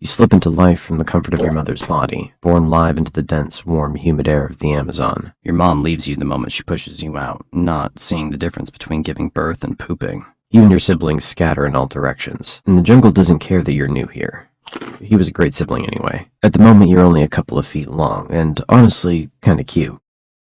You slip into life from the comfort of your mother's body, born live into the dense, warm, humid air of the Amazon. Your mom leaves you the moment she pushes you out, not seeing the difference between giving birth and pooping. You and your siblings scatter in all directions, and the jungle doesn't care that you're new here. He was a great sibling anyway. At the moment, you're only a couple of feet long, and honestly, kinda cute.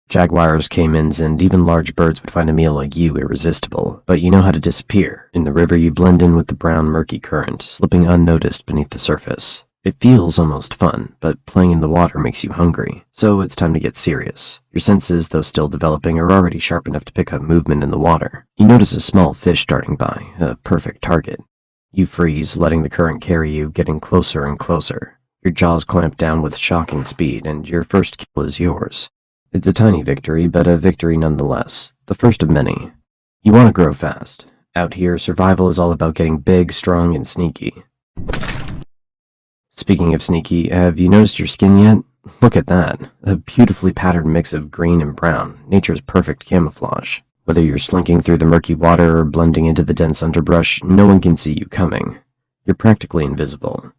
Jaguars, caimans, and even large birds would find a meal like you irresistible, but you know how to disappear. In the river, you blend in with the brown, murky current, slipping unnoticed beneath the surface. It feels almost fun, but playing in the water makes you hungry, so it's time to get serious. Your senses, though still developing, are already sharp enough to pick up movement in the water. You notice a small fish darting by, a perfect target. You freeze, letting the current carry you, getting closer and closer. Your jaws clamp down with shocking speed, and your first kill is yours. It's a tiny victory, but a victory nonetheless. The first of many. You want to grow fast. Out here, survival is all about getting big, strong, and sneaky. Speaking of sneaky, have you noticed your skin yet? Look at that. A beautifully patterned mix of green and brown, nature's perfect camouflage. Whether you're slinking through the murky water or blending into the dense underbrush, no one can see you coming. You're practically invisible.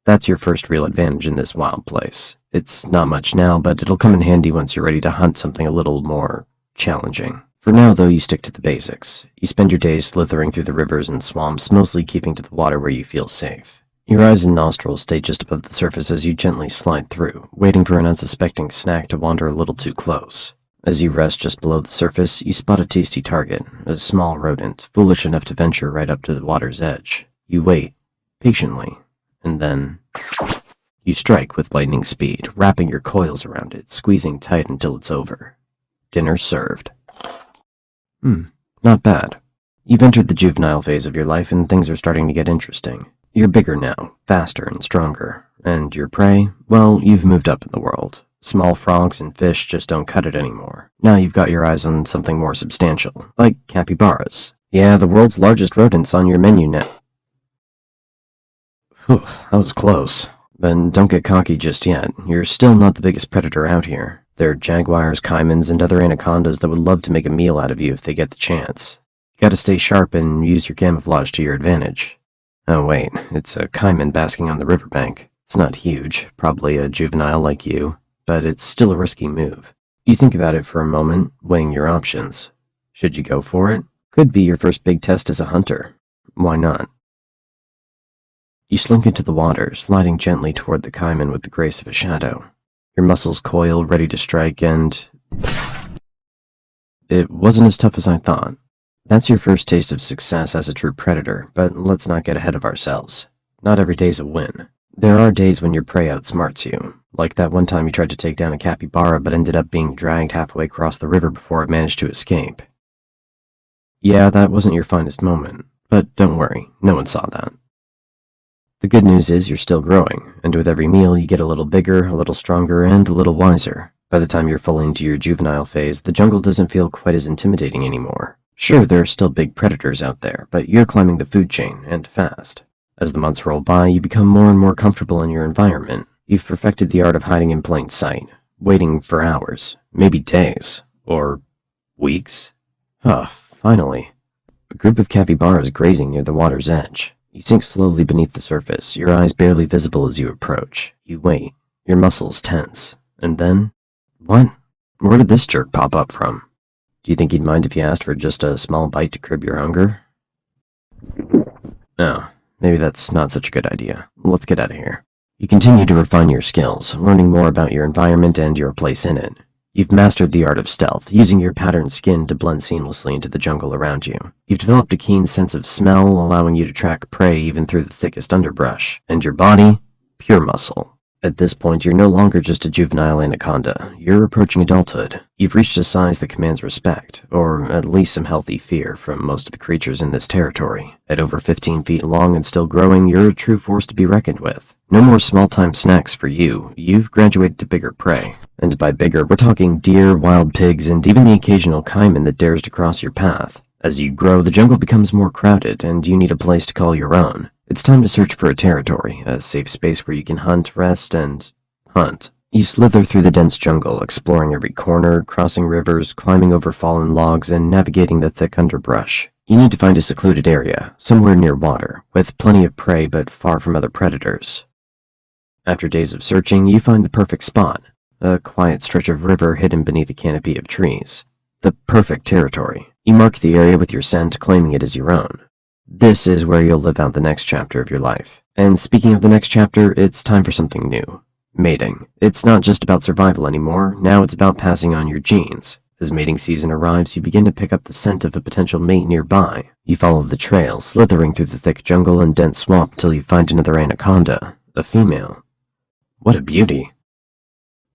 That's your first real advantage in this wild place. It's not much now, but it'll come in handy once you're ready to hunt something a little more challenging. For now, though, you stick to the basics. You spend your days slithering through the rivers and swamps, mostly keeping to the water where you feel safe. Your eyes and nostrils stay just above the surface as you gently slide through, waiting for an unsuspecting snack to wander a little too close. As you rest just below the surface, you spot a tasty target, a small rodent, foolish enough to venture right up to the water's edge. You wait, patiently, and then you strike with lightning speed, wrapping your coils around it, squeezing tight until it's over. Dinner served. Not bad. You've entered the juvenile phase of your life and things are starting to get interesting. You're bigger now, faster and stronger. And your prey? Well, you've moved up in the world. Small frogs and fish just don't cut it anymore. Now you've got your eyes on something more substantial, like capybaras. Yeah, the world's largest rodent's on your menu now. Whew, that was close. But don't get cocky just yet. You're still not the biggest predator out here. There are jaguars, caimans, and other anacondas that would love to make a meal out of you if they get the chance. You gotta stay sharp and use your camouflage to your advantage. Oh wait, it's a caiman basking on the riverbank. It's not huge, probably a juvenile like you, but it's still a risky move. You think about it for a moment, weighing your options. Should you go for it? Could be your first big test as a hunter. Why not? You slink into the water, sliding gently toward the caiman with the grace of a shadow. Your muscles coil, ready to strike, and it wasn't as tough as I thought. That's your first taste of success as a true predator, but let's not get ahead of ourselves. Not every day's a win. There are days when your prey outsmarts you, like that one time you tried to take down a capybara but ended up being dragged halfway across the river before it managed to escape. Yeah, that wasn't your finest moment, but don't worry, no one saw that. The good news is you're still growing, and with every meal you get a little bigger, a little stronger, and a little wiser. By the time you're fully into your juvenile phase, the jungle doesn't feel quite as intimidating anymore. Sure, there are still big predators out there, but you're climbing the food chain, and fast. As the months roll by, you become more and more comfortable in your environment. You've perfected the art of hiding in plain sight, waiting for hours, maybe days, or weeks. Finally. A group of capybaras grazing near the water's edge. You sink slowly beneath the surface, your eyes barely visible as you approach. You wait, your muscles tense. And then, what? Where did this jerk pop up from? Do you think he'd mind if you asked for just a small bite to curb your hunger? No, maybe that's not such a good idea. Let's get out of here. You continue to refine your skills, learning more about your environment and your place in it. You've mastered the art of stealth, using your patterned skin to blend seamlessly into the jungle around you. You've developed a keen sense of smell, allowing you to track prey even through the thickest underbrush. And your body? Pure muscle. At this point, you're no longer just a juvenile anaconda. You're approaching adulthood. You've reached a size that commands respect, or at least some healthy fear from most of the creatures in this territory. At over 15 feet long and still growing, you're a true force to be reckoned with. No more small-time snacks for you. You've graduated to bigger prey. And by bigger, we're talking deer, wild pigs, and even the occasional caiman that dares to cross your path. As you grow, the jungle becomes more crowded, and you need a place to call your own. It's time to search for a territory, a safe space where you can hunt, rest, and hunt. You slither through the dense jungle, exploring every corner, crossing rivers, climbing over fallen logs, and navigating the thick underbrush. You need to find a secluded area, somewhere near water, with plenty of prey but far from other predators. After days of searching, you find the perfect spot, a quiet stretch of river hidden beneath a canopy of trees. The perfect territory. You mark the area with your scent, claiming it as your own. This is where you'll live out the next chapter of your life. And speaking of the next chapter, it's time for something new. Mating. It's not just about survival anymore, now it's about passing on your genes. As mating season arrives, you begin to pick up the scent of a potential mate nearby. You follow the trail, slithering through the thick jungle and dense swamp until you find another anaconda, a female. What a beauty.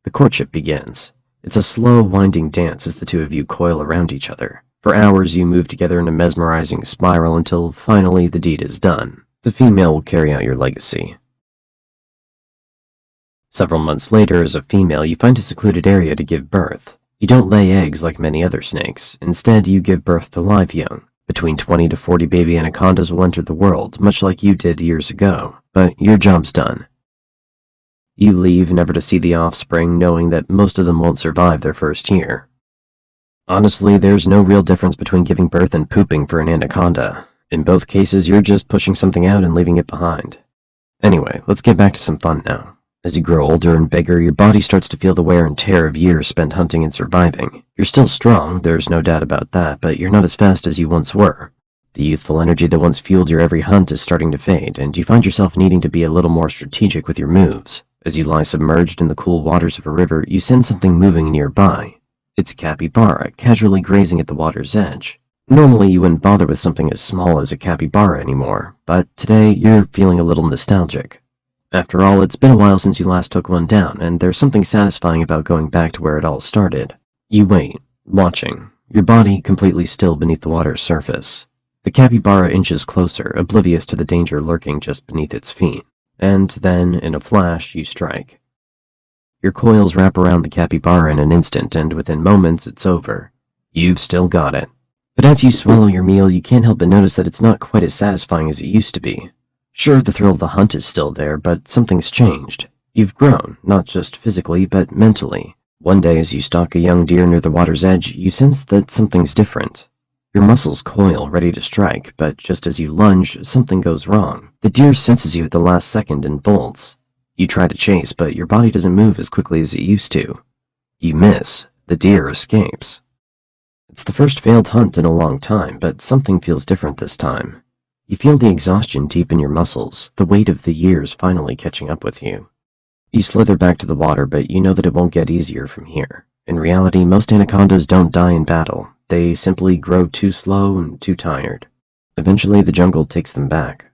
The courtship begins. It's a slow, winding dance as the two of you coil around each other. For hours you move together in a mesmerizing spiral until finally the deed is done. The female will carry out your legacy. Several months later, as a female, you find a secluded area to give birth. You don't lay eggs like many other snakes. Instead, you give birth to live young. Between 20 to 40 baby anacondas will enter the world, much like you did years ago. But your job's done. You leave, never to see the offspring, knowing that most of them won't survive their first year. Honestly, there's no real difference between giving birth and pooping for an anaconda. In both cases, you're just pushing something out and leaving it behind. Anyway, let's get back to some fun now. As you grow older and bigger, your body starts to feel the wear and tear of years spent hunting and surviving. You're still strong, there's no doubt about that, but you're not as fast as you once were. The youthful energy that once fueled your every hunt is starting to fade, and you find yourself needing to be a little more strategic with your moves. As you lie submerged in the cool waters of a river, you sense something moving nearby. It's a capybara, casually grazing at the water's edge. Normally, you wouldn't bother with something as small as a capybara anymore, but today you're feeling a little nostalgic. After all, it's been a while since you last took one down, and there's something satisfying about going back to where it all started. You wait, watching, your body completely still beneath the water's surface. The capybara inches closer, oblivious to the danger lurking just beneath its feet. And then, in a flash, you strike. Your coils wrap around the capybara in an instant, and within moments, it's over. You've still got it. But as you swallow your meal, you can't help but notice that it's not quite as satisfying as it used to be. Sure, the thrill of the hunt is still there, but something's changed. You've grown, not just physically, but mentally. One day, as you stalk a young deer near the water's edge, you sense that something's different. Your muscles coil, ready to strike, but just as you lunge, something goes wrong. The deer senses you at the last second and bolts. You try to chase, but your body doesn't move as quickly as it used to. You miss. The deer escapes. It's the first failed hunt in a long time, but something feels different this time. You feel the exhaustion deep in your muscles, the weight of the years finally catching up with you. You slither back to the water, but you know that it won't get easier from here. In reality, most anacondas don't die in battle. They simply grow too slow and too tired. Eventually, the jungle takes them back.